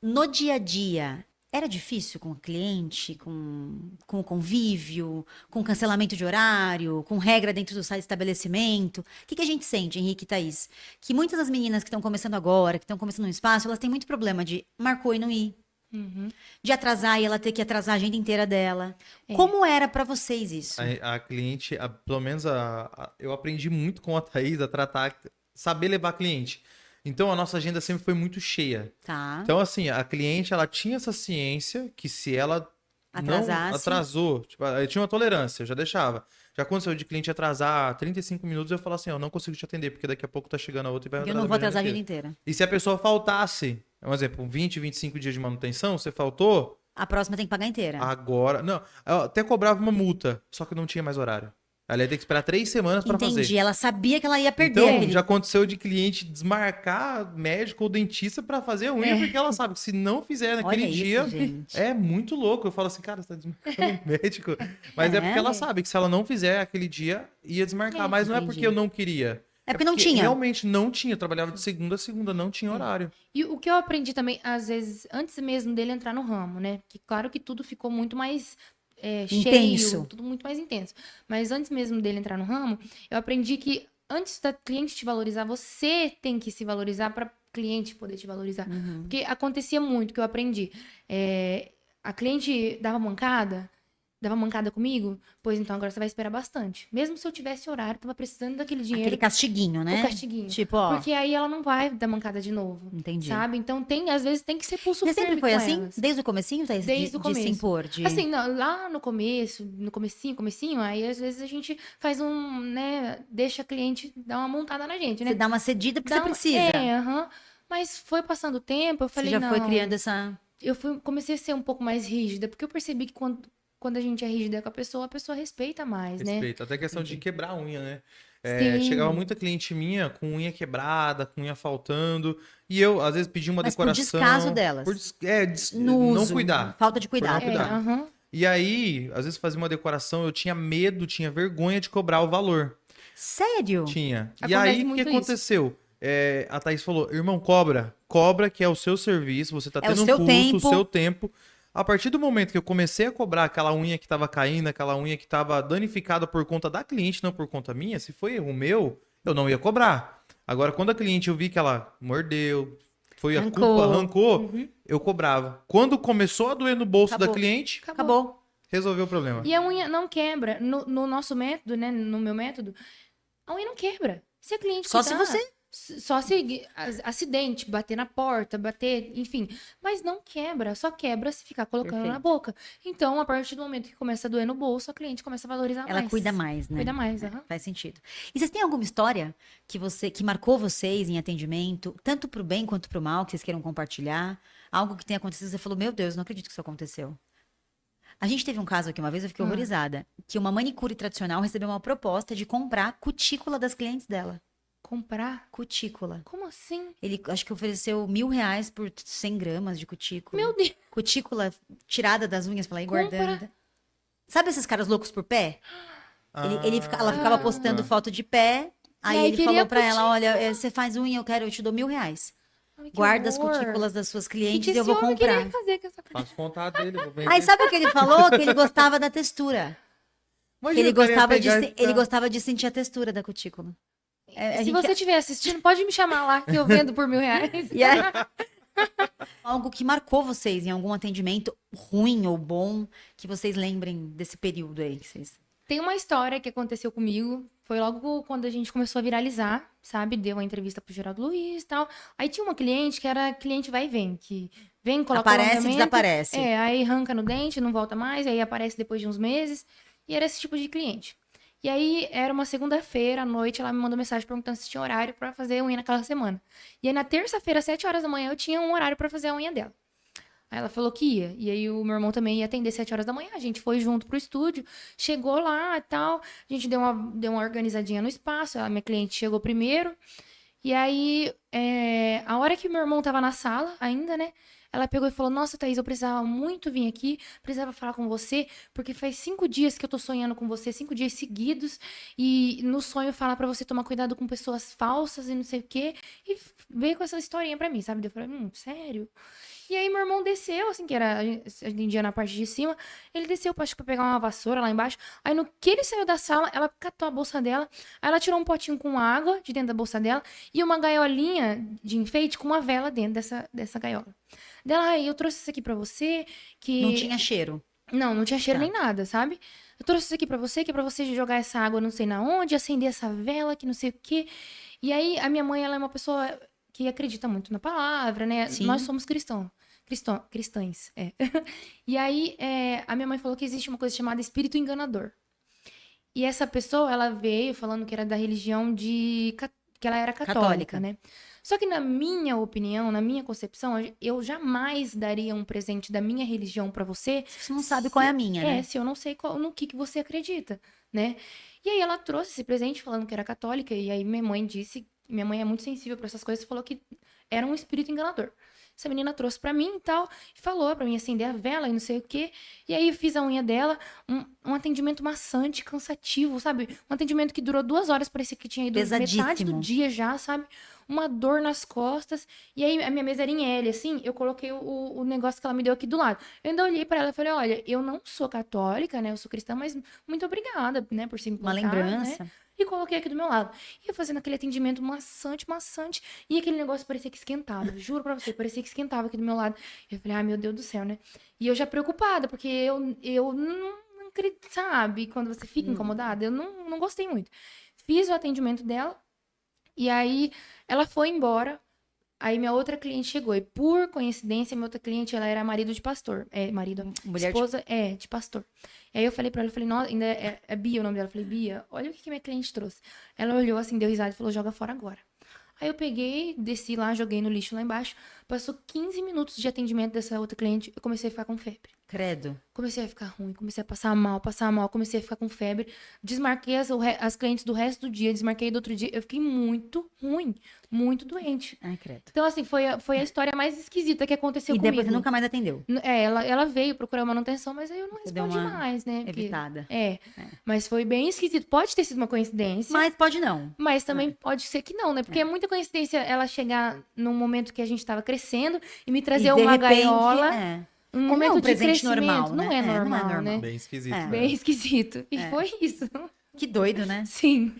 no dia a dia, era difícil com o cliente, com o convívio, com o cancelamento de horário, com regra dentro do estabelecimento? O que a gente sente, Henrique e Thaís? Que muitas das meninas que estão começando agora, que estão começando no espaço, elas têm muito problema de marcou e não ir, Uhum. de atrasar e ela ter que atrasar a agenda inteira dela. É. Como era pra vocês isso? A cliente, pelo menos eu aprendi muito com a Thaís a tratar, saber levar cliente. Então a nossa agenda sempre foi muito cheia. Tá? Então, assim, a cliente, ela tinha essa ciência que se ela não Atrasasse. atrasou, tipo, eu tinha uma tolerância, eu já deixava. Já aconteceu de cliente atrasar 35 minutos, eu falo assim, eu não consigo te atender, porque daqui a pouco tá chegando a outra e vai Eu não vou atrasar a agenda inteira. inteira. E se a pessoa faltasse, um exemplo, 20, 25 dias de manutenção, você faltou, A próxima tem que pagar inteira. agora... Não, eu até cobrava uma multa, só que não tinha mais horário. Ela ia ter que esperar 3 semanas pra fazer. Entendi. Ela sabia que ela ia perder Então, aquele... já aconteceu de cliente desmarcar médico ou dentista pra fazer a unha, porque ela sabe que se não fizer naquele Olha isso, dia, gente. é muito louco. Eu falo assim, cara, você tá desmarcando o médico. Mas é porque ela sabe que se ela não fizer aquele dia, ia desmarcar. Mas não é porque eu não queria. É porque não tinha. Realmente não tinha. Eu trabalhava de segunda a segunda, não tinha horário. E o que eu aprendi também, às vezes, antes mesmo dele entrar no ramo, né? Que claro que tudo ficou muito mais Intenso. cheio, tudo muito mais intenso. Mas antes mesmo dele entrar no ramo, eu aprendi que antes da cliente te valorizar, você tem que se valorizar para cliente poder te valorizar. Porque acontecia muito que eu aprendi. A cliente dava mancada comigo, pois então agora você vai esperar bastante. Mesmo se eu tivesse horário, tava precisando daquele dinheiro. Aquele castiguinho, né? O castiguinho. Tipo, ó. Porque aí ela não vai dar mancada de novo. Entendi. Sabe? Então às vezes tem que ser pulso Você firme sempre foi com assim? elas. Desde o comecinho, Thaís? Desde o De se começo. impor? De... Assim, lá no comecinho, aí às vezes a gente faz né, deixa a cliente dar uma montada na gente, né? Você dá uma cedida porque você precisa. Aham. Mas foi passando o tempo, eu falei, Você já não. foi criando essa... Comecei a ser um pouco mais rígida, porque eu percebi que quando a gente é rígida com a pessoa respeita mais, né? Respeito. Até questão de quebrar a unha, né? Sim. Chegava muita cliente minha com unha quebrada, com unha faltando. E eu, às vezes, pedia uma Mas decoração. por descaso delas. No não uso. cuidar. Falta de Por não cuidado. cuidar. Aham. E aí, às vezes fazia uma decoração, eu tinha medo, tinha vergonha de cobrar o valor. Sério? Tinha. E Acontece aí, o que muito isso. aconteceu? A Thaís falou, irmão, cobra. Cobra, que é o seu serviço, você tá É o tendo um seu custo, tempo. o seu tempo. A partir do momento que eu comecei a cobrar aquela unha que tava caindo, aquela unha que tava danificada por conta da cliente, não por conta minha, se foi erro meu, eu não ia cobrar. Agora, quando a cliente eu vi que ela mordeu, foi a culpa, arrancou, eu cobrava. Quando começou a doer no bolso da Acabou. cliente, Acabou. resolveu o problema. E a unha não quebra. No nosso método, né? No meu método, a unha não quebra. Se a cliente Só se cuidar, você... Só se acidente, bater na porta, enfim. Mas não quebra, só quebra se ficar colocando na boca. Então, a partir do momento que começa a doer no bolso, a cliente começa a valorizar Ela mais. cuida mais, né? Cuida mais, aham. Faz sentido. E vocês têm alguma história que marcou vocês em atendimento, tanto pro bem quanto pro mal, que vocês queiram compartilhar? Algo que tenha acontecido, você falou, meu Deus, não acredito que isso aconteceu. A gente teve um caso aqui uma vez, eu fiquei horrorizada, que uma manicure tradicional recebeu uma proposta de comprar a cutícula das clientes dela. Comprar? Cutícula. Como assim? Ele, acho que ofereceu R$1.000 por 100 gramas de cutícula. Meu Deus. Cutícula tirada das unhas pra ela ir Compra. guardando. Sabe esses caras loucos por pé? Ela ficava postando Ah. foto de pé. Aí aí ele queria falou pra ela, cutícula. olha, você faz unha, eu te dou R$1.000. Ai, que Guarda as horror. cutículas das suas O que clientes que e eu vou esse homem comprar. queria fazer com essa Faço contato dele, vou vender. Aí sabe o que ele falou? Que ele gostava da textura. Que Imagina, ele o cara ia gostava, pegar e ele ficar- gostava de sentir a textura da cutícula. Se você estiver assistindo, pode me chamar lá, que eu vendo por R$1.000. E aí- Algo que marcou vocês em algum atendimento ruim ou bom, que vocês lembrem desse período aí. Que vocês... Tem uma história que aconteceu comigo. Foi logo quando a gente começou a viralizar, sabe? Deu uma entrevista pro Geraldo Luiz e tal. Aí tinha uma cliente que era cliente vai e vem, que vem, coloca o Aparece e alongamento, desaparece. aí arranca no dente, não volta mais, aí aparece depois de uns meses. E era esse tipo de cliente. E aí era uma segunda-feira à noite, ela me mandou mensagem perguntando se tinha horário pra fazer unha naquela semana. E aí na terça-feira, às 7 horas da manhã, eu tinha um horário pra fazer a unha dela. Aí ela falou que ia. E aí o meu irmão também ia atender 7 horas da manhã. A gente foi junto pro estúdio. Chegou lá e tal. A gente deu uma organizadinha no espaço. A minha cliente chegou primeiro. E aí a hora que meu irmão tava na sala ainda, né? Ela pegou e falou, nossa, Thaís, eu precisava muito vir aqui, precisava falar com você, porque faz 5 dias que eu tô sonhando com você, 5 dias seguidos, e no sonho fala pra você tomar cuidado com pessoas falsas e não sei o quê, e veio com essa historinha pra mim, sabe? Daí eu falei, sério? E aí meu irmão desceu, assim, que era, a gente atendia na parte de cima, ele desceu, acho que pra pegar uma vassoura lá embaixo, aí no que ele saiu da sala, ela catou a bolsa dela, aí ela tirou um potinho com água de dentro da bolsa dela, e uma gaiolinha de enfeite com uma vela dentro dessa gaiola. Dela, eu trouxe isso aqui pra você, que... Não tinha cheiro. Não tinha cheiro Tá. nem nada, sabe? Eu trouxe isso aqui pra você, que é pra você jogar essa água não sei na onde, acender essa vela, que não sei o quê. E aí, a minha mãe, ela é uma pessoa que acredita muito na palavra, né? Sim. Nós somos cristãs, é. E aí, a minha mãe falou que existe uma coisa chamada espírito enganador. E essa pessoa, ela veio falando que era da religião que ela era católica, né? Só que na minha opinião, na minha concepção, eu jamais daria um presente da minha religião pra você. Você não sabe qual é a minha, né? Se eu não sei no que você acredita, né? E aí ela trouxe esse presente falando que era católica, e aí minha mãe é muito sensível pra essas coisas, falou que era um espírito enganador. Essa menina trouxe pra mim e tal, e falou pra mim acender a vela e não sei o quê. E aí eu fiz a unha dela, um atendimento maçante, cansativo, sabe? Um atendimento que durou 2 horas, parecia que tinha ido metade Pesadíssimo. do dia já, sabe? Uma dor nas costas. E aí a minha mesa era em L, assim, eu coloquei o negócio que ela me deu aqui do lado. Eu ainda olhei pra ela e falei, olha, eu não sou católica, né? Eu sou cristã, mas muito obrigada, né? Por se Uma implantar, lembrança. né? E coloquei aqui do meu lado. E eu fazendo aquele atendimento maçante. E aquele negócio parecia que esquentava. Juro pra você, parecia que esquentava aqui do meu lado. Eu falei, ai meu Deus do céu, né? E eu já preocupada, porque eu não acredito, sabe? Quando você fica incomodada, eu não gostei muito. Fiz o atendimento dela. E aí, ela foi embora. Aí, minha outra cliente chegou. E, por coincidência, minha outra cliente, ela era marido de pastor. Esposa, de pastor. E aí, eu falei pra ela, eu falei, nossa, ainda é Bia o nome dela. Eu falei, Bia, olha o que minha cliente trouxe. Ela olhou assim, deu risada e falou, joga fora agora. Aí, eu peguei, desci lá, joguei no lixo lá embaixo. Passou 15 minutos de atendimento dessa outra cliente. Eu comecei a ficar com febre. Credo. Comecei a ficar ruim, comecei a passar mal, comecei a ficar com febre. Desmarquei as clientes do resto do dia, desmarquei do outro dia. Eu fiquei muito ruim, muito doente. Ai, credo. Então, assim, foi a história mais esquisita que aconteceu E comigo. depois você nunca mais atendeu. Ela veio procurar manutenção, mas aí eu não Você deu respondi uma mais, né? evitada. Mas foi bem esquisito. Pode ter sido uma coincidência. Mas pode não. Mas também pode ser que não, né? Porque é muita coincidência ela chegar num momento que a gente tava crescendo e me trazer E de uma repente, gaiola. Um momento não é um de presente crescimento. normal, Não né? é Não é normal, normal. né? Bem esquisito. É. né? Bem esquisito. E foi isso. Que doido, né? Sim.